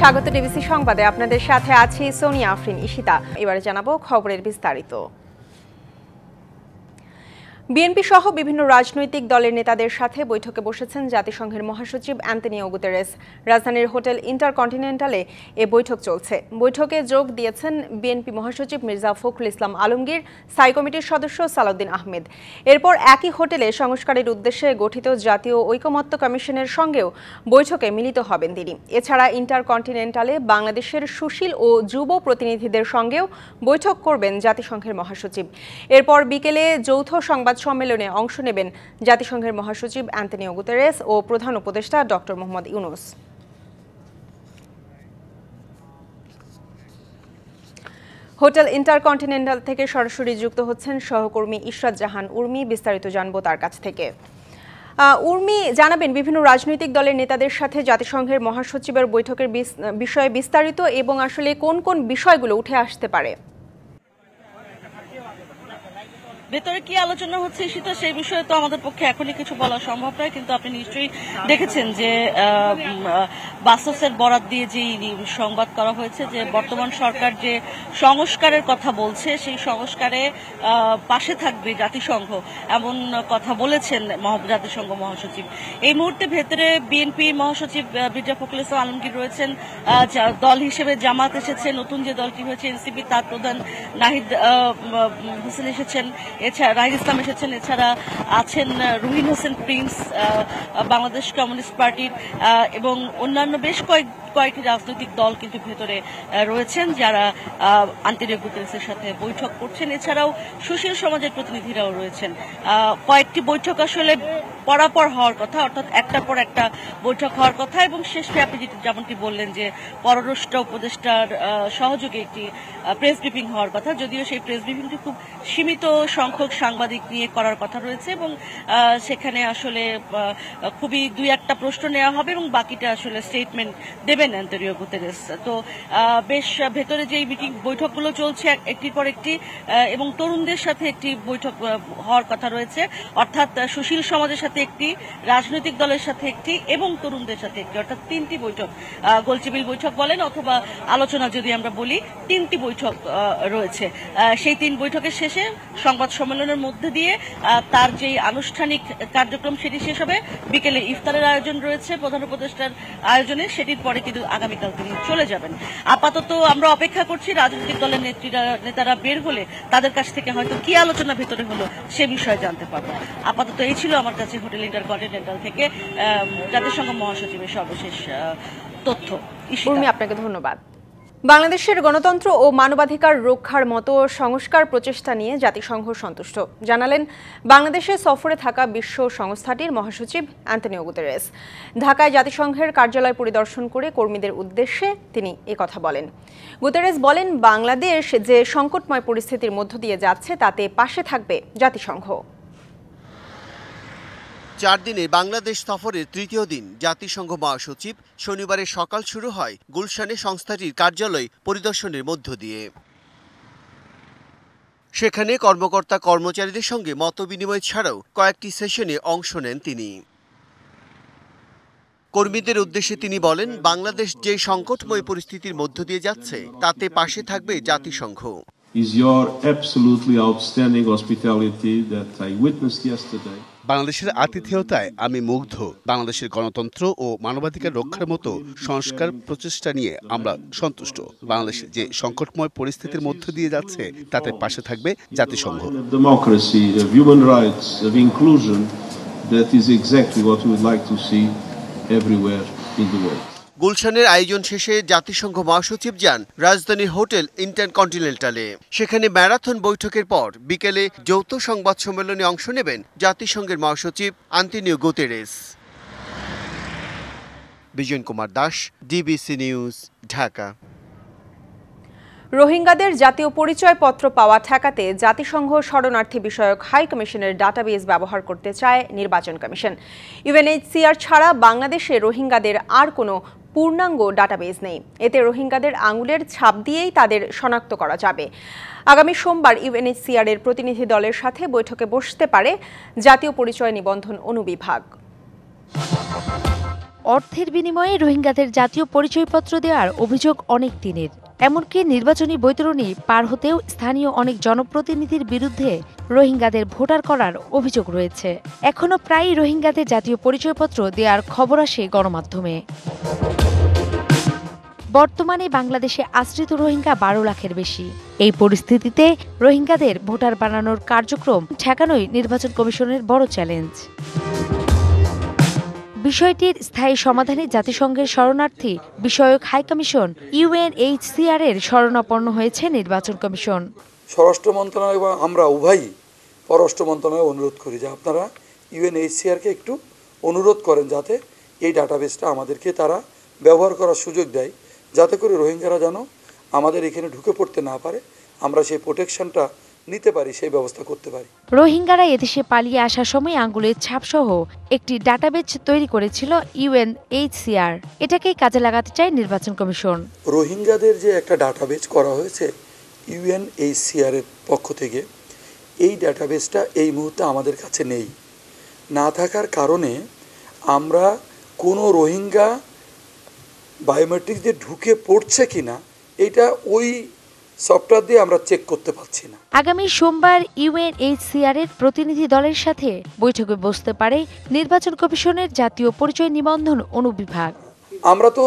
স্বাগত ডিবিসি সংবাদে আপনাদের সাথে আছি সোনিয়া আফরিন ঈশিতা। এবারে জানাবো খবরের বিস্তারিত। বিএনপি সহ বিভিন্ন রাজনৈতিক দলের নেতাদের সাথে বৈঠকে বসেছেন জাতিসংঘের মহাসচিব অ্যান্তনিও গুতেরেস। রাজধানীর হোটেল ইন্টারকন্টিনেন্টালে এ বৈঠক চলছে। বৈঠকে যোগ দিয়েছেন বিএনপি মহাসচিব মির্জা ফখরুল ইসলাম আলমগীর, স্থায়ী কমিটির সদস্য সালাউদ্দিন আহমেদ। এরপর একই হোটেলে সংস্কারের উদ্দেশ্যে গঠিত জাতীয় ঐকমত্য কমিশনের সঙ্গেও বৈঠকে মিলিত হবেন তিনি। এছাড়া ইন্টারকন্টিনেন্টালে বাংলাদেশের সুশীল ও যুব প্রতিনিধিদের সঙ্গেও বৈঠক করবেন জাতিসংঘের মহাসচিব। এরপর বিকেলে যৌথ সংবাদ সম্মেলনে অংশ নেবেন জাতিসংঘের মহাসচিব অ্যান্তনিও গুতেরেস ও প্রধান উপদেষ্টা doctor Mohammad Yunus. Hotel intercontinental থেকে সরাসরি যুক্ত হচ্ছেন সহকর্মী ইশরাত জাহান উর্মি। বিস্তারিত জানবো তার কাছ থেকে। উর্মি, জানাবেন বিভিন্ন রাজনৈতিক দলের নেতাদের সাথে জাতিসংঘের মহাসচিবের বৈঠকের বিষয়ে বিস্তারিত এবং আসলে কোন কোন বিষয়গুলো উঠে আসতে পারে। ভেতরে কি আলোচনা হচ্ছে সেটা সেই বিষয়ে তো আমাদের পক্ষে এখনই কিছু বলা সম্ভব নয়, কিন্তু আপনি নিশ্চয়ই দেখেছেন যে বাসসের বরাত দিয়ে যে সংবাদ করা হয়েছে যে বর্তমান সরকার যে সংস্কারের কথা বলছে সেই সংস্কারে পাশে থাকবে জাতিসংঘ, এমন কথা বলেছেন জাতিসংঘ মহাসচিব। এই মুহূর্তে ভেতরে বিএনপি মহাসচিব মির্জা ফখরুল ইসলাম আলমগীর রয়েছেন, দল হিসেবে জামাত এসেছে, নতুন যে দলটি হয়েছে এনসিপি, তার প্রধান নাহিদ হোসেন এসেছেন, এছাড়া রাহিদ ইসলাম এসেছেন, এছাড়া আছেন রুহিন হোসেন প্রিন্স বাংলাদেশ কমিউনিস্ট পার্টির, এবং অন্যান্য বেশ কয়েকটি রাজনৈতিক দল কিন্তু ভেতরে রয়েছেন যারা অ্যান্তনিও গুতেরেসের সাথে বৈঠক করছেন। এছাড়াও সুশীল সমাজের প্রতিনিধিরাও রয়েছেন। কয়েকটি বৈঠক আসলে পরাপর হওয়ার কথা, অর্থাৎ একটার পর একটা বৈঠক হওয়ার কথা, এবং শেষে আপনি যেমনটি বললেন যে পররাষ্ট্র উপদেষ্টার সহযোগে একটি প্রেস ব্রিফিং হওয়ার কথা, যদিও সেই প্রেস ব্রিফিংটি খুব সীমিত সংখ্যক সাংবাদিক নিয়ে করার কথা রয়েছে, এবং সেখানে আসলে খুবই দুই একটা প্রশ্ন নেওয়া হবে এবং বাকিটা আসলে স্টেটমেন্ট দেবেন অ্যান্তনিও গুতেরেস। তো বেশ ভেতরে যে বৈঠকগুলো চলছে একটির পর একটি, এবং তরুণদের সাথে একটি বৈঠক হওয়ার কথা রয়েছে, অর্থাৎ সুশীল সমাজের সাথে একটি, রাজনৈতিক দলের সাথে একটি এবং তরুণদের সাথে একটি, অর্থাৎ তিনটি বৈঠক, গোলটেবিল বৈঠক বলেন অথবা আলোচনা যদি আমরা বলি, তিনটি বৈঠক রয়েছে। সেই তিন বৈঠকের শেষে সংবাদ সম্মেলনের মধ্যে দিয়ে তার যে আনুষ্ঠানিক কার্যক্রম সেটি শেষ হবে। বিকেলে ইফতারের আয়োজন রয়েছে প্রধান উপদেষ্টার আয়োজনে, সেটির পরে কিন্তু আগামীকাল তিনি চলে যাবেন। আপাতত আমরা অপেক্ষা করছি রাজনৈতিক দলের নেতারা বের হলে তাদের কাছ থেকে হয়তো কি আলোচনা ভেতরে হলো সে বিষয়ে জানতে পারবো। আপাতত এই ছিল আমার কাছে হোটেল ইন্টারকন্টিনেন্টাল থেকে জাতিসংঘ মহাসচিবের সর্বশেষ তথ্য। আপনাকে ধন্যবাদ। বাংলাদেশের গণতন্ত্র ও মানবাধিকার রক্ষার মতো সংস্কার প্রচেষ্টা নিয়ে জাতিসংঘ সন্তুষ্ট, জানালেন বাংলাদেশে সফরে থাকা বিশ্ব সংস্থাটির মহাসচিব অ্যান্তনিও গুতেরেস। ঢাকায় জাতিসংঘের কার্যালয় পরিদর্শন করে কর্মীদের উদ্দেশ্যে তিনি একথা বলেন। গুতেরেস বলেন, বাংলাদেশ যে সংকটময় পরিস্থিতির মধ্য দিয়ে যাচ্ছে তাতে পাশে থাকবে জাতিসংঘ। 4 দিনের বাংলাদেশ সফরের তৃতীয় দিন জাতিসংঘ মহাসচিব শনিবারের সকাল শুরু হয় গুলশানে সংস্থাটির কার্যালয় পরিদর্শনের মধ্য দিয়ে। সেখানে কর্মকর্তা কর্মচারীদের সঙ্গে মতবিনিময় ছাড়াও কয়েকটি সেশনে অংশ নেন তিনি। কর্মীদের উদ্দেশ্যে তিনি বলেন, বাংলাদেশ যে সংকটময় পরিস্থিতির মধ্য দিয়ে যাচ্ছে তাতে পাশে থাকবে জাতিসংঘ। Is your absolutely outstanding hospitality that I witnessed yesterday. বাংলাদেশের আতিথেয়তায় আমি মুগ্ধ। বাংলাদেশের গণতন্ত্র ও মানবাধিকার রক্ষার মতো সংস্কার প্রচেষ্টা নিয়ে আমরা সন্তুষ্ট। বাংলাদেশ যে সংকটময় পরিস্থিতির মধ্য দিয়ে যাচ্ছে তাতে পাশে থাকবে জাতিসংঘ। Democracy, of human rights, of inclusion, that is exactly what we would like to see everywhere in the world. গুলশানের আয়োজন শেষে জাতিসংঘ মহাসচিব যান রাজধানীর হোটেল ইন্টারকন্টিনেন্টালে। সেখানে ম্যারাথন বৈঠকের পর বিকেলে যৌথ সংবাদ সম্মেলনে অংশ নেবেন জাতিসংঘের মহাসচিব Antonio Guterres. Bijan Kumar Das, DBC news, Dhaka. রোহিঙ্গাদের জাতীয় পরিচয়পত্র পাওয়া ঠেকাতে জাতিসংঘ শরণার্থী বিষয়ক হাই কমিশনের ডাটাবেস ব্যবহার করতে চায় নির্বাচন কমিশন। ইউএনএইচসিআর ছাড়া বাংলাদেশে রোহিঙ্গাদের আর কোনো পূর্ণাঙ্গ ডাটাবেস নেই। এতে রোহিঙ্গাদের আঙুলের ছাপ দিয়েই তাদের শনাক্ত করা যাবে। আগামী সোমবার ইউএনএইচসিআর এর প্রতিনিধি দলের সাথে বৈঠকে বসতে পারে জাতীয় পরিচয় নিবন্ধন অনুবিভাগ। অর্থের বিনিময়ে রোহিঙ্গাদের জাতীয় পরিচয়পত্র দেওয়ার অভিযোগ অনেক দিনের। এমনকি নির্বাচনী বৈতরণী পার হতেও স্থানীয় অনেক জনপ্রতিনিধির বিরুদ্ধে রোহিঙ্গাদের ভোটার করার অভিযোগ রয়েছে। এখনো প্রায়ই রোহিঙ্গাদের জাতীয় পরিচয়পত্র দেওয়ার খবর আসে গণমাধ্যমে। বর্তমানে বাংলাদেশে আশ্রিত রোহিঙ্গা 12 লাখের বেশি। এই পরিস্থিতিতে রোহিঙ্গাদের ভোটার বানানোর কার্যক্রম ঠেকানোই নির্বাচন কমিশনের বড় চ্যালেঞ্জ। বিষয়টির স্থায়ী সমাধানে জাতিসংঘের শরণার্থী বিষয়ক হাইকমিশন UNHCR এর শরণাপন্ন হয়েছে নির্বাচন কমিশন। স্বরাষ্ট্র মন্ত্রণালয় এবং আমরা উভয়ই পররাষ্ট্র মন্ত্রণালয়ে অনুরোধ করি যে আপনারা UNHCR-কে একটু অনুরোধ করেন যাতে এই ডাটাবেসটা আমাদেরকে তারা ব্যবহার করার সুযোগ দেয়, যাতে করে রোহিঙ্গারা যেন আমাদের এখানে ঢুকে পড়তে না পারে, আমরা সেই প্রোটেকশনটা নিতে পারি, সেই ব্যবস্থা করতে পারি। রোহিঙ্গারা এদেশে পালিয়ে আসার সময় আঙ্গুলের ছাপসহ একটি ডাটাবেস তৈরি করেছিল UNHCR। এটাকেই কাজে লাগাতে চায় নির্বাচন কমিশন। রোহিঙ্গাদের যে একটা ডাটাবেস করা হয়েছে UNHCR এর পক্ষ থেকে, এই ডাটাবেসটা এই মুহূর্তে আমাদের কাছে নেই। না থাকার কারণে আমরা কোনো রোহিঙ্গা বায়োমেট্রিক দিয়ে ঢুকে পড়ছে কিনা এটা ওই সফটওয়্যার দিয়ে আমরা চেক করতে পারছি না। আগামী সোমবার UNHCR এর প্রতিনিধি দলের সাথে বৈঠকে বসতে পারে নির্বাচন কমিশনের জাতীয় পরিচয় নিবন্ধন অনুবিভাগ। আমরা তো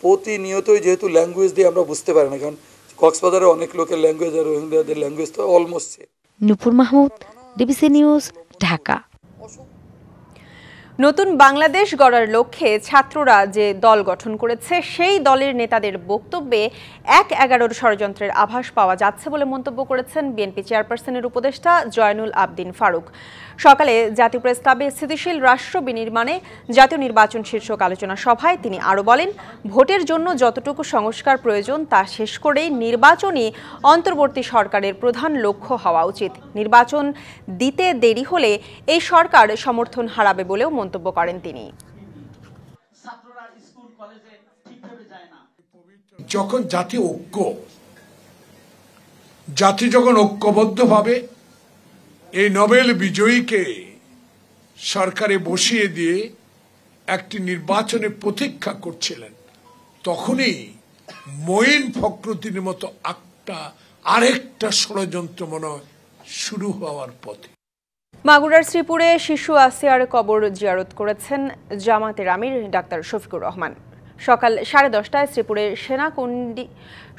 প্রতিনিয়তই যেহেতু ল্যাঙ্গুয়েজ দিয়ে আমরা বুঝতে পারি না, কারণ কক্সবাজারে অনেক লোকের ল্যাঙ্গুয়েজ আর রোহিঙ্গাদের ল্যাঙ্গুয়েজ তো অলমোস্ট। নূপুর মাহমুদ, DBC নিউজ, ঢাকা। নতুন বাংলাদেশ গড়ার লক্ষ্যে ছাত্ররা যে দল গঠন করেছে সেই দলের নেতাদের বক্তব্যে ১/১১ ষড়যন্ত্রের আভাস পাওয়া যাচ্ছে বলে মন্তব্য করেছেন বিএনপি চেয়ারপারসনের উপদেষ্টা জয়নুল আবদিন ফারুক। সকালে জাতীয় প্রেস ক্লাবে স্থিতিশীল রাষ্ট্র বিনির্মাণে জাতীয় নির্বাচন শীর্ষক আলোচনা সভায় তিনি আরও বলেন, ভোটের জন্য যতটুকু সংস্কার প্রয়োজন তা শেষ করেই নির্বাচনই অন্তর্বর্তী সরকারের প্রধান লক্ষ্য হওয়া উচিত। নির্বাচন দিতে দেরি হলে এই সরকার সমর্থন হারাবে বলেও মন্তব্য করেন তিনি। যখন জাতি যখন ঐক্যবদ্ধভাবে এই নোবেল বিজয়ীকে সরকারে বসিয়ে দিয়ে একটি নির্বাচনে প্রতীক্ষা করছিলেন, তখনই মঈন ফখরুদ্দিনের মতো আরেকটা ষড়যন্ত্র মনে হয় শুরু হওয়ার পথে। মাগুরার শ্রীপুরে শিশু আসিয়ার কবর জিয়ারত করেছেন জামাতের আমির ডাক্তার শফিকুর রহমান। সকাল 10:30টায় শ্রীপুরের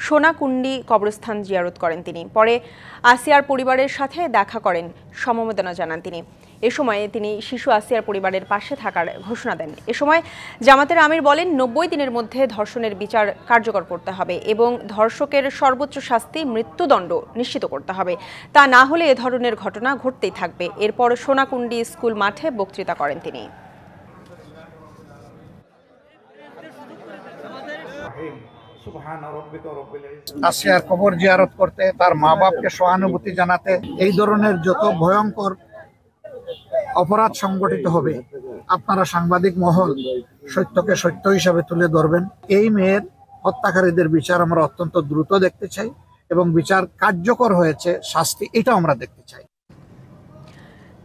সোনাকুণ্ডি কবরস্থান জিয়ারত করেন তিনি। পরে আসিয়ার পরিবারের সাথে দেখা করেন, সমবেদনা জানান তিনি। এ সময় তিনি শিশু আসিয়ার পরিবারের পাশে থাকার ঘোষণা দেন। এ সময় জামাতের আমির বলেন, 90 দিনের মধ্যে ধর্ষণের বিচার কার্যকর করতে হবে এবং ধর্ষকের সর্বোচ্চ শাস্তি মৃত্যুদণ্ড নিশ্চিত করতে হবে। তা না হলে এ ধরনের ঘটনা ঘটতেই থাকবে। এরপর সোনাকুণ্ডি স্কুল মাঠে বক্তৃতা করেন তিনি। আসিয়ার কবর জিয়ারত করতে, তার মা বাপকে সহানুভূতি জানাতে, এই ধরনের যত ভয়ঙ্কর অপরাধ সংগঠিত হবে আপনারা সাংবাদিক মহল সত্যকে সত্য হিসাবে তুলে ধরবেন। এই মেয়ের হত্যাকারীদের বিচার আমরা অত্যন্ত দ্রুত দেখতে চাই এবং বিচার কার্যকর হয়েছে, শাস্তি এটা আমরা দেখতে চাই।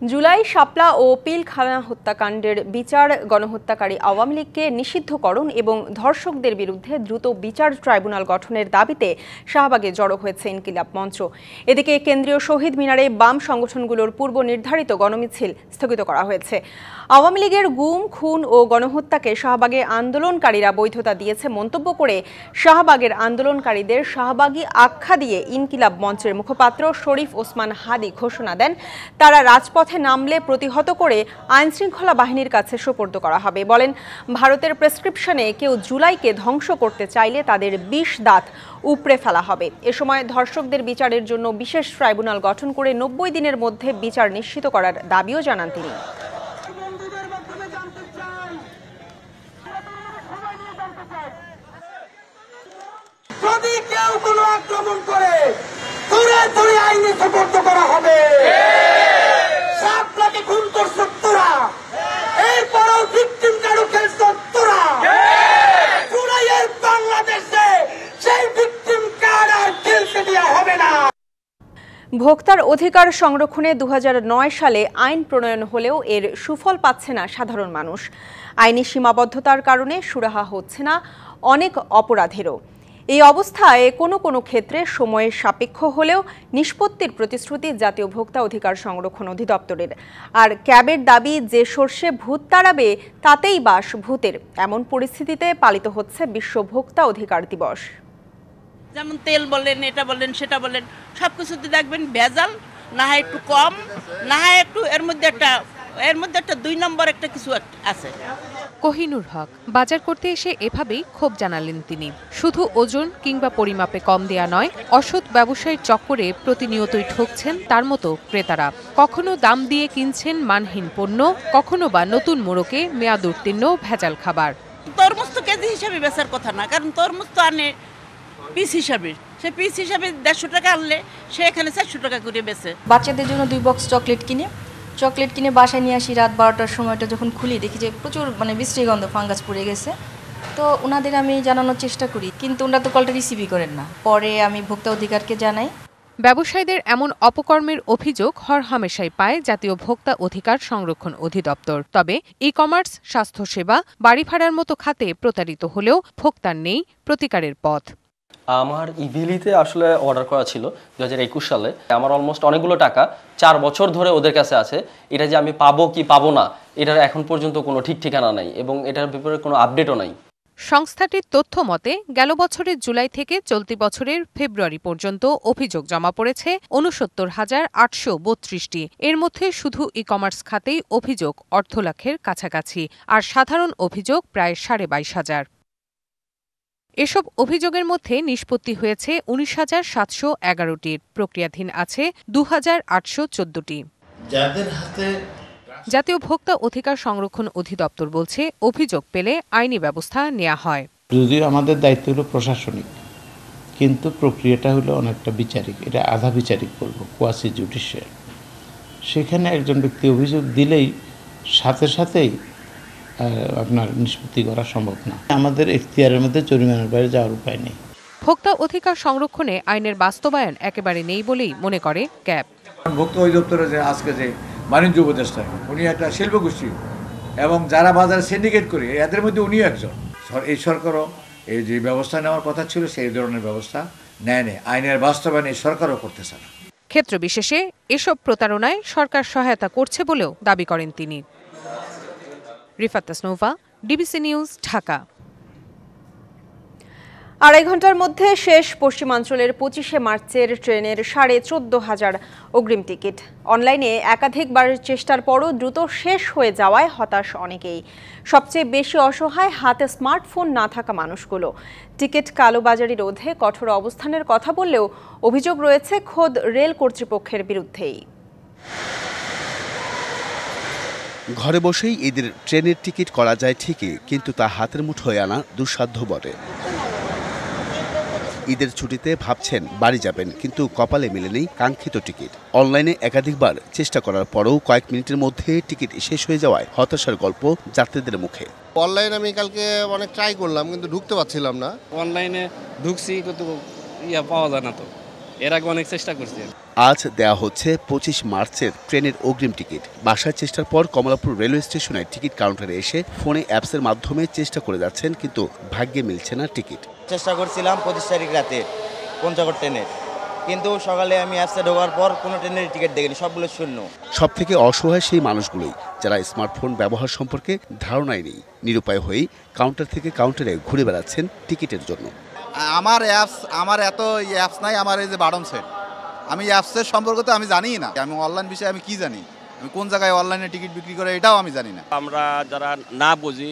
জুলাই শাপলা ও পিলখানা হত্যাকাণ্ডের বিচার, গণহত্যাকারী আওয়ামী লীগকে নিষিদ্ধকরণ এবং ধর্ষকদের বিরুদ্ধে দ্রুত বিচার ট্রাইব্যুনাল গঠনের দাবিতে শাহবাগে জড়ো হয়েছে ইনকিলাব মঞ্চ। এদিকে কেন্দ্রীয় শহীদ মিনারে বাম সংগঠনগুলোর পূর্ব নির্ধারিত গণমিছিল স্থগিত করা হয়েছে। আওয়ামী লীগের গুম, খুন ও গণহত্যাকে শাহবাগে আন্দোলনকারীরা বৈধতা দিয়েছে মন্তব্য করে শাহবাগের আন্দোলনকারীদের শাহবাগী আখ্যা দিয়ে ইনকিলাব মঞ্চের মুখপাত্র শরীফ ওসমান হাদি ঘোষণা দেন, তারা রাজপথে নামলে প্রতিহত করে আইনশৃঙ্খলা বাহিনীর কাছে সোপর্দ করা হবে। বলেন, ভারতের প্রেসক্রিপশনে কেউ জুলাইকে ধ্বংস করতে চাইলে তাদের 20 দাঁত উপড়ে ফেলা হবে। এ সময় ধর্ষকদের বিচারের জন্য বিশেষ ট্রাইব্যুনাল গঠন করে 90 দিনের মধ্যে বিচার নিশ্চিত করার দাবিও জানান তিনি। যদি কেউ কোনো আক্রমণ করে ধরে ধরে আইনে সোপর্দ করা হবে। শাপলাকে খুন করছে তোরা, এরপরও ভিকটিম কারো খেলছে তোরা। জুলাইয়ের বাংলাদেশে সেই ভিকটিম কার্ড আর খেলতে দেওয়া হবে না। ভোক্তার অধিকার সংরক্ষণে 2009 সালে আইন প্রণয়ন হলেও এর সুফল পাচ্ছে না সাধারণ মানুষ। আইনি সীমাবদ্ধতার কারণে সুরাহা হচ্ছে না অনেক অপরাধেরও। এই অবস্থায় কোনো ক্ষেত্রে সময়ের সাপেক্ষ হলেও নিষ্পত্তির প্রতিশ্রুতি জাতীয় ভোক্তা অধিকার সংরক্ষণ অধিদপ্তরের। আর ক্যাবের দাবি যে সর্ষে ভূত তাড়াবে তাতেই বাস ভূতের। এমন পরিস্থিতিতে পালিত হচ্ছে বিশ্ব ভোক্তা অধিকার দিবস। যেমন তেল বলেন, এটা বলেন, সেটা বলেন, সবকিছুতে দেখবেন ভেজাল, না হয় একটু কম, না হয় একটু এর মধ্যে একটা 2 নম্বর একটা কিছু আছে। কোহিনুর হক বাজার করতে এসে এভাবেই ক্ষোভ জানালেন তিনি। শুধু ওজন কিংবা পরিমাপে কম দেয়া নয়, অসৎ ব্যবসায়ীর চক্করে প্রতিনিয়তই ঠকছেন তার মতো ক্রেতারা। কখনো দাম দিয়ে কিনছেন মানহীন পণ্য, কখনো বা নতুন মোড়কে মেয়াদ উত্তীর্ণ ভেজাল খাবার। তরমুজ তো কেজি হিসাবে বেচার কথা না, কারণ তরমুজ তো আনে পিস হিসাবে। সে পিস হিসাবে 150 টাকা আনলে সে এখানে 400 টাকা করে বেচে। বাচ্চাদের জন্য 2 বক্স চকলেট কিনে বাসায় নিয়ে আসি। রাত 12টার সময়টা যখন খুলি দেখি যে প্রচুর বিশ্রী গন্ধ, ফাঙ্গাস পড়ে গেছে। তো ওনাদের আমি জানানোর চেষ্টা করি, কিন্তু ওনারা তো কলটা রিসিভই করেন না। পরে আমি ভোক্তা অধিকারকে জানাই। ব্যবসায়ীদের এমন অপকর্মের অভিযোগ হরহামেশাই পায় জাতীয় ভোক্তা অধিকার সংরক্ষণ অধিদপ্তর। তবে ই-কমার্স, স্বাস্থ্যসেবা, বাড়ি ভাড়ার মতো খাতে প্রতারিত হলেও ভোক্তার নেই প্রতিকারের পথ। আমার ইভিলিতে আসলে অর্ডার করা ছিল 2021 সালে। আমার অলমোস্ট অনেকগুলো টাকা 4 বছর ধরে ওদের কাছে আছে। এটা যে আমি পাবো কি পাবো না, এটার এখন পর্যন্ত কোনো ঠিক ঠিকানা নাই এবং এটার ব্যাপারে কোনো আপডেটও নাই। সংস্থাটির তথ্য মতে গেল বছরের জুলাই থেকে চলতি বছরের ফেব্রুয়ারি পর্যন্ত অভিযোগ জমা পড়েছে 69,832টি। এর মধ্যে শুধু ই-কমার্স খাতেই অভিযোগ 2 লাখের কাছাকাছি, আর সাধারণ অভিযোগ প্রায় 22,500। এসব অভিযোগের মধ্যে নিষ্পত্তি হয়েছে 19,711টির, প্রক্রিয়াধীন আছে 2,814টি। জাতীয় ভোক্তা অধিকার সংরক্ষণ অধিদপ্তর বলছে, অভিযোগ পেলে আইনি ব্যবস্থা নেওয়া হয়। যদিও আমাদের দায়িত্ব হলো প্রশাসনিক, কিন্তু প্রক্রিয়াটা হলো অনেকটা বিচারিক। এটা আধা বিচারিক বলবো, কোয়াসি জুডিশিয়াল। সেখানে একজন ব্যক্তি অভিযোগ দিলেই সাথেই আপনার নিষ্পত্তি করা সম্ভব না। আমাদের এখতিয়ারের মধ্যে জরিমানার বাইরে যাওয়ার উপায় নেই। ভোক্তা অধিকার সংরক্ষণে আইনের বাস্তবায়ন একেবারে নেই বলেই মনে করে ক্যাব। ভোক্তা অধিদপ্তরের যে আজকে যে বাণিজ্য উপদেষ্টা, উনি একটা শিল্পগোষ্ঠী এবং যারা বাজারে সিন্ডিকেট করে এদের মধ্যে উনিও একজন। এই সরকারও এই যে ব্যবস্থা নেওয়ার কথা ছিল সেই ধরনের ব্যবস্থা নেয়নি। আইনের বাস্তবায়ন এই সরকারও করতেছে না। ক্ষেত্র বিশেষে এসব প্রতারণায় সরকার সহায়তা করছে বলেও দাবি করেন তিনি। Rifat Tasnova, DBC news, Dhaka. 2.5 ঘন্টার মধ্যে শেষ পশ্চিমাঞ্চলের 25শে মার্চের ট্রেনের 14,500 অগ্রিম টিকিট। অনলাইনে একাধিকবার চেষ্টার পরও দ্রুত শেষ হয়ে যাওয়ায় হতাশ অনেকেই। সবচেয়ে বেশি অসহায় হাতে স্মার্টফোন না থাকা মানুষগুলো। টিকিট কালোবাজারি রোধে কঠোর অবস্থানের কথা বললেও অভিযোগ রয়েছে খোদ রেল কর্তৃপক্ষের বিরুদ্ধেই। ঘরে বসেই ঈদের ট্রেনের টিকিট করা যায় ঠিকই, কিন্তু তা হাতের মুঠোয় আনা দুঃসাধ্য বটে। ঈদের ছুটিতে ভাবছেন বাড়ি যাবেন, কিন্তু কপালে মেলেনি কাঙ্ক্ষিত টিকিট। অনলাইনে একাধিকবার চেষ্টা করার পরেও কয়েক মিনিটের মধ্যে টিকিট শেষ হয়ে যাওয়ায় হতাশার গল্প যাত্রীদের মুখে। অনলাইনে আমি কালকে অনেক ট্রাই করলাম, কিন্তু ঢুকতে পারছিলাম না। অনলাইনে ঢুকছি কিন্তু পাওয়া যায় না, তো এর আগে অনেক চেষ্টা করছি। আজ দেয়া হচ্ছে 25 মার্চের ট্রেনের অগ্রিম টিকিট। বাসার চেষ্টার পর কমলাপুর রেলওয়ে স্টেশনে টিকিট কাউন্টারে এসে ফোনে অ্যাপসের মাধ্যমে চেষ্টা করে যাচ্ছেন, কিন্তু ভাগ্যে মিলছে না টিকিট। চেষ্টা করছিলাম 25 তারিখ রাতে পঞ্চগড় ট্রেনের, কিন্তু সকালে আমি অ্যাপসে ঢোকার পর কোনো ট্রেনের টিকিট দেখিনি, সবগুলো শূন্য। সব থেকে অসহায় সেই মানুষগুলোই যারা স্মার্টফোন ব্যবহার সম্পর্কে ধারণাই নেই। নিরুপায় হয়েই কাউন্টার থেকে কাউন্টারে ঘুরে বেড়াচ্ছেন টিকিটের জন্য। আমার এত অ্যাপস নাই, আমার এই যে বাটন সেট, আমি অ্যাপসের সম্পর্কে তো আমি জানিই না। আমি অনলাইন বিষয়ে আমি কি জানি, আমি কোন জায়গায় অনলাইনে টিকিট বিক্রি করে এটাও আমি জানি না। আমরা যারা না বুঝি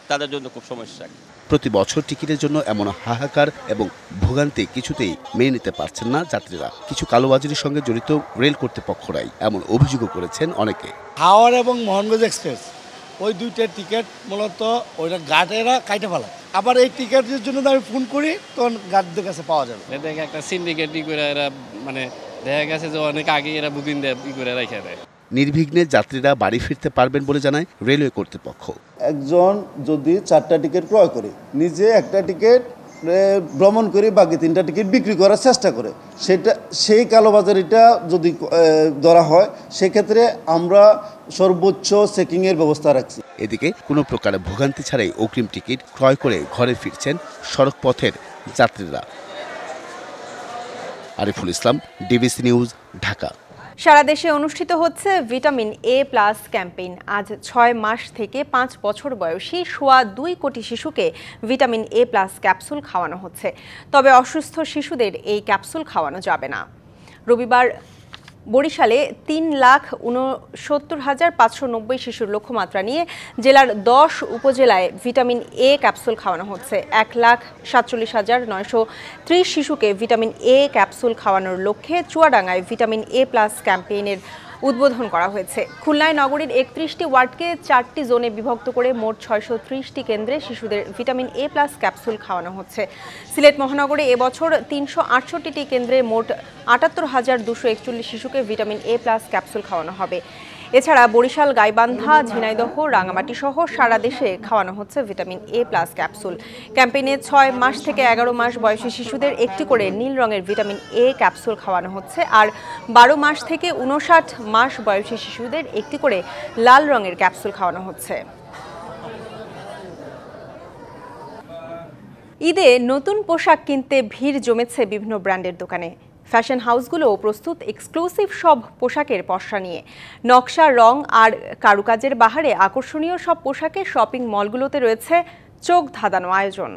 তাদের জন্য খুব সমস্যা। প্রতি বছর টিকিটের জন্য এমন হাহাকার এবং ভোগান্তি কিছুতেই মেনে নিতে পারছেন না যাত্রীরা। কিছু কালোবাজারির সঙ্গে জড়িত রেল কর্তৃপক্ষরাই এমন অভিযোগও করেছেন অনেকে। হাওড় এবং মোহনগঞ্জ এক্সপ্রেস ওই দুইটার টিকিট মূলত ওইটা গার্ডেরা কাইটে ফেলা। আবার এই টিকিটের জন্য আমি ফোন করি, তখন গার্ডদের কাছে পাওয়া যাবে। দেখে একটা সিন্ডিকেট করে এরা দেখা গেছে যে অনেক আগে এরা বুকিং দেয় করে রেখে দেয়। নির্বিঘ্নে যাত্রীরা বাড়ি ফিরতে পারবেন বলে জানায় রেলওয়ে কর্তৃপক্ষ। একজন যদি 4টা টিকিট ক্রয় করে, নিজে একটা টিকিট ভ্রমণ করে বাকি 3টা টিকিট বিক্রি করার চেষ্টা করে, সেই কালোবাজারিটা যদি ধরা হয় সেক্ষেত্রে আমরা সর্বোচ্চ চেকিংয়ের ব্যবস্থা রাখছি। এদিকে কোনো প্রকার ভোগান্তি ছাড়াই অগ্রিম টিকিট ক্রয় করে ঘরে ফিরছেন সড়ক পথের যাত্রীরা। Ariful Islam, DBC news, Dhaka. সারা দেশে অনুষ্ঠিত হচ্ছে ভিটামিন এ প্লাস ক্যাম্পেইন। আজ 6 মাস থেকে 5 বছর বয়সী 2.25 কোটি শিশুকে ভিটামিন এ প্লাস ক্যাপসুল খাওয়ানো হচ্ছে। তবে অসুস্থ শিশুদের এই ক্যাপসুল খাওয়ানো যাবে না। রবিবার বরিশালে 3,69,590 শিশুর লক্ষ্যমাত্রা নিয়ে জেলার 10 উপজেলায় ভিটামিন এ ক্যাপসুল খাওয়ানো হচ্ছে। 1,47,930 শিশুকে ভিটামিন এ ক্যাপসুল খাওয়ানোর লক্ষ্যে চুয়াডাঙ্গায় ভিটামিন এ প্লাস ক্যাম্পেইনের উদ্বোধন করা হয়েছে। খুলনায় নগরীর 31টি ওয়ার্ডকে 4টি জোনে বিভক্ত করে মোট 630টি কেন্দ্রে শিশুদের ভিটামিন এ প্লাস ক্যাপসুল খাওয়ানো হচ্ছে। সিলেট মহানগরে এবছর 368টি কেন্দ্রে মোট 78,241 শিশুকে ভিটামিন এ প্লাস ক্যাপসুল খাওয়ানো হবে। এছাড়া বরিশাল, গাইবান্ধা, ঝিনাইদহ, রাঙামাটি সহ সারা দেশে খাওয়ানো হচ্ছে ভিটামিন এ প্লাস ক্যাপসুল। ক্যাম্পেইনে 6 মাস থেকে 11 মাস বয়সী শিশুদের একটি করে নীল রঙের ভিটামিন এ ক্যাপসুল খাওয়ানো হচ্ছে, আর 12 মাস থেকে 59 মাস বয়সী শিশুদের একটি করে লাল রঙের ক্যাপসুল খাওয়ানো হচ্ছে। ঈদে নতুন পোশাক কিনতে ভিড় জমেছে বিভিন্ন ব্র্যান্ডের দোকানে। ফ্যাশন হাউসগুলো প্রস্তুত এক্সক্লুসিভ সব পোশাকের পসরা নিয়ে। নকশা, রং আর কারুকাজের বাহারে আকর্ষণীয় সব পোশাকে শপিং মলগুলোতে রয়েছে চোখ ধাঁধানো আয়োজন।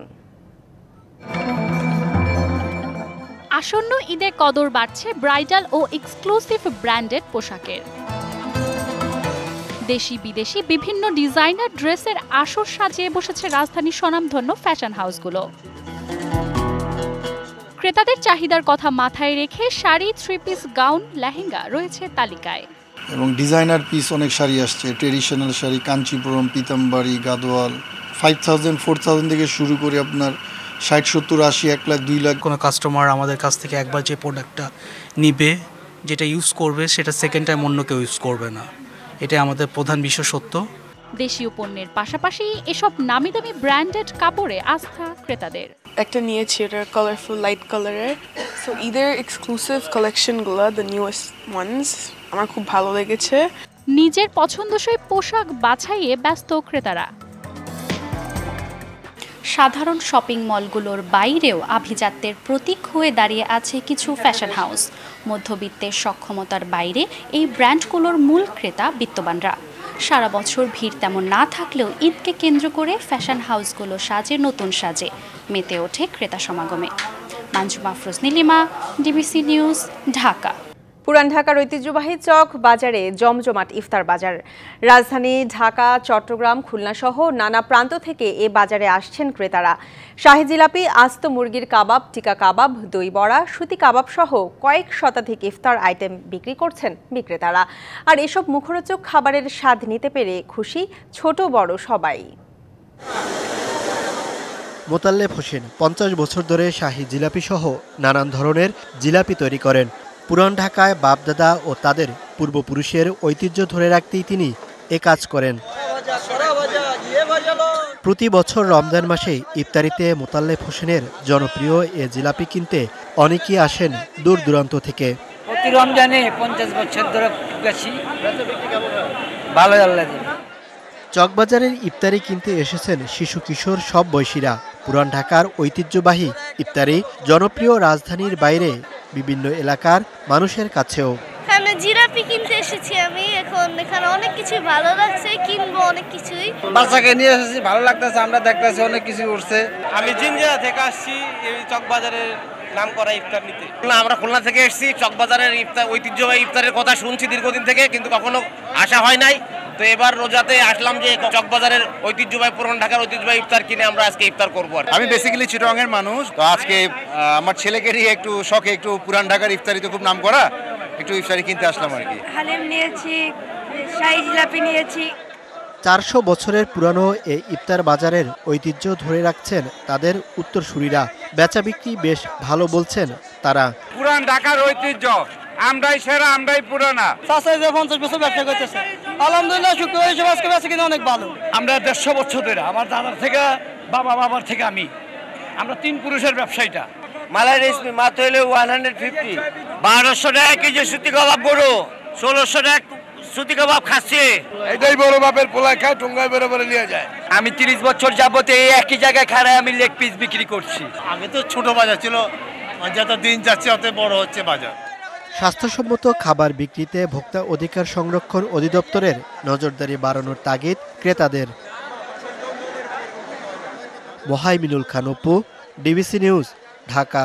আসন্ন ঈদে কদর বাড়ছে ব্রাইডাল ও এক্সক্লুসিভ ব্র্যান্ডেড পোশাকের। দেশি বিদেশি বিভিন্ন ডিজাইনার ড্রেসের আসর সাজিয়ে বসেছে রাজধানীর স্বনামধন্য ফ্যাশন হাউসগুলো। ক্রেতাদের চাহিদার কথা মাথায় রেখে শাড়ি, 3 পিস, গাউন, লেহেঙ্গা রয়েছে তালিকায়। এবং ডিজাইনার পিস অনেক শাড়ি আসছে, ট্রেডিশনাল শাড়ি, কাঞ্চিপুরম, পিতাম্বরী, গাদোয়াল, 5,000, 4,000 থেকে শুরু করে আপনার 60, 70, 80, 1 লাখ, 2 লাখ। কোনো কাস্টমার আমাদের কাছ থেকে একবার যে প্রোডাক্টটা নিবে, যেটা ইউজ করবে, সেটা সেকেন্ড টাইম অন্য কেউ ইউজ করবে না। এটা আমাদের প্রধান বিশেষত্ব। দেশীয় পণ্যের পাশাপাশি এসব নামি দামি ব্র্যান্ডেড কাপড়ে আস্থা ক্রেতাদের। একটা নিয়েছি, এটা কালারফুল লাইট কালারের। সো ঈদের এক্সক্লুসিভ কালেকশনগুলো, দ্য নিউয়েস্ট ওয়ানস, আমার খুব ভালো লেগেছে। নিজের পছন্দসই পোশাক বাছাইয়ে ব্যস্ত ক্রেতারা। সাধারণ শপিং মলগুলোর বাইরেও আভিজাত্যের প্রতীক হয়ে দাঁড়িয়ে আছে কিছু ফ্যাশন হাউস। মধ্যবিত্তের সক্ষমতার বাইরে এই ব্র্যান্ডগুলোর মূল ক্রেতা বিত্তবানরা। সারা বছর ভিড় তেমন না থাকলেও ঈদকে কেন্দ্র করে ফ্যাশন হাউসগুলো সাজে নতুন সাজে, মেতে ওঠে ক্রেতা সমাগমে। Manjuma Afroz, Nilima, DBC news, Dhaka. পুরান ঢাকার ঐতিহ্যবাহী চক বাজারে জমজমাট ইফতার বাজার। রাজধানী ঢাকা, চট্টগ্রাম, খুলনা সহ নানা প্রান্ত থেকে এ বাজারে আসছেন ক্রেতারা। শাহী জিলাপি, আস্ত মুরগির কাবাব, টিকা কাবাব, দই বড়া, সুতি কাবাব সহ কয়েক শতাধিক ইফতার আইটেম বিক্রি করছেন বিক্রেতারা। আর এসব মুখরোচক খাবারের স্বাদ নিতে পেরে খুশি ছোট বড় সবাই। মোতাল্লেব হোসেন 50 বছর ধরে শাহী জিলাপি সহ নানান ধরনের জিলাপি তৈরি করেন। পুরান ঢাকায় বাপদাদা ও তাদের পূর্বপুরুষের ঐতিহ্য ধরে রাখতেই তিনি এ কাজ করেন। প্রতি বছর রমজান মাসে ইফতারিতে মোতাল্লেব হোসেনের জনপ্রিয় এ জিলাপি কিনতে অনেকেই আসেন দূর দূরান্ত থেকে। প্রতি রমজানে 50 বছর ধরে গেছি, ভালো লাগে। চকবাজারের ইফতারি কিনতে এসেছেন শিশু কিশোর সব বয়সীরা। পুরান ঢাকার ঐতিহ্যবাহী ইফতারি জনপ্রিয় রাজধানীর বাইরে বিভিন্ন এলাকার মানুষের কাছেও। আমি জিলাপি কিনতে এসেছি, আমি এখন এখানে অনেক কিছু ভালো লাগছে, কিনবো অনেক কিছুই। বাচ্চাকে নিয়ে এসেছি, ভালো লাগতেছে, আমরা দেখতেছি অনেক কিছু উঠছে। আমি জিঞ্জিরা থেকে আসছি এই চকবাজারের নাম করা ইফতার নিতে। আমরা খুলনা থেকে এসেছি, চকবাজারের ইফতার ঐতিহ্যবাহী ইফতারের কথা শুনছি দীর্ঘদিন থেকে, কিন্তু কখনো আসা হয় নাই। তো এবার রোজাতে আসলাম যে চকবাজারের ঐতিহ্যবাহী পুরান ঢাকার ঐতিহ্যবাহী ইফতার কিনে আমরা আজকে ইফতার করবো। আমি বেসিক্যালি চিটাগাংয়ের মানুষ, তো আজকে আমার ছেলেকে নিয়ে একটু শখে একটু পুরান ঢাকার ইফতারি তো খুব নাম করা, একটু ইফতারি কিনতে আসলাম আর কি। হালিম নিয়েছি, শাহী জিলাপি নিয়েছি। 400 বছরের পুরানো এই ইফতার বাজারের ঐতিহ্য ধরে রাখছেন তাদের উত্তরসূরিরা। বেচা বিক্রি বেশ ভালো বলছেন তারা। পুরান ঢাকার ঐতিহ্য, আমরাই সেরা, আমরাই পুরানা। 50 বছর ব্যবসা করতেছে, আলহামদুলিল্লাহ শুক্রবার হিসেবে আজকে বেচা কিনা অনেক ভালো। আমরা 150 বছর ধরে, আমার দাদার থেকে বাবার থেকে আমরা 3 পুরুষের ব্যবসায়ীটা। মালাই রেশমি মাত্র হলো 150, 1200 টাকা কেজি সুতি কাবাব গরু, 1600 টাকা সুতি কাবাব খাসি। এটাই বড় বাপের পোলায় খায়, ঠোঙ্গায় বেরো বেরো নিয়ে যায়। আমি 30 বছর যাবত এই একই জায়গায় খাড়ায় আমি লেগ পিস বিক্রি করছি। আগে তো ছোট বাজার ছিল, যত দিন যাচ্ছে অত বড় হচ্ছে বাজার। স্বাস্থ্যসম্মত খাবার বিক্রিতে ভোক্তা অধিকার সংরক্ষণ অধিদপ্তরের নজরদারি বাড়ানোর তাগিদ ক্রেতাদের। Mohaiminul Khan Apu, DBC news, Dhaka.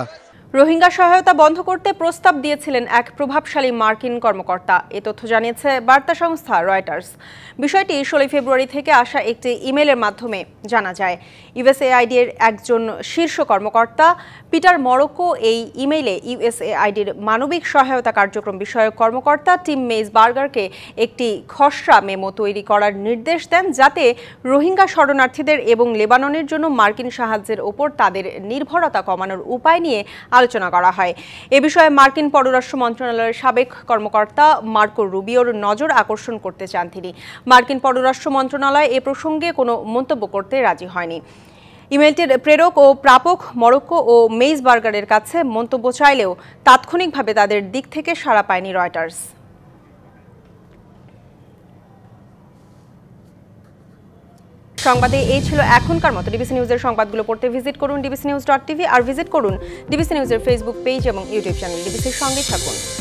রোহিঙ্গা সহায়তা বন্ধ করতে প্রস্তাব দিয়েছিলেন এক প্রভাবশালী মার্কিন কর্মকর্তা, এ তথ্য জানিয়েছে বার্তা সংস্থা রয়টার্স। বিষয়টি 16 ফেব্রুয়ারি থেকে আসা একটি ইমেলের মাধ্যমে জানা যায়। ইউএসএআইডি এর একজন শীর্ষ কর্মকর্তা পিটার মরোকো এই ইমেইলে ইউএসএআইডির মানবিক সহায়তা কার্যক্রম বিষয়ক কর্মকর্তা টিম মেইসবার্গারকে একটি খসড়া মেমো তৈরি করার নির্দেশ দেন, যাতে রোহিঙ্গা শরণার্থীদের এবং লেবাননের জন্য মার্কিন সাহায্যের ওপর তাদের নির্ভরতা কমানোর উপায় নিয়ে আলোচনা করা হয়। এ বিষয়ে মার্কিন পররাষ্ট্র মন্ত্রণালয়ের সাবেক কর্মকর্তা মার্কো রুবিওর নজর আকর্ষণ করতে চান তিনি। মার্কিন পররাষ্ট্র মন্ত্রণালয় এ প্রসঙ্গে কোনো মন্তব্য করতে রাজি হয়নি। ইমেলটির প্রেরক ও প্রাপক মরক্কো ও মেইসবার্গারের কাছে মন্তব্য চাইলেও তাৎক্ষণিকভাবে তাদের দিক থেকে সাড়া পায়নি রয়টার্স। সংবাদে এই ছিল এখনকার মতো। ডিবিসি নিউজের সংবাদগুলো পড়তে ভিজিট করুন dbcnews.tv আর ভিজিট করুন ডিবিসি নিউজের ফেসবুক পেজ এবং ইউটিউব চ্যানেল। ডিবিসির সঙ্গে থাকুন।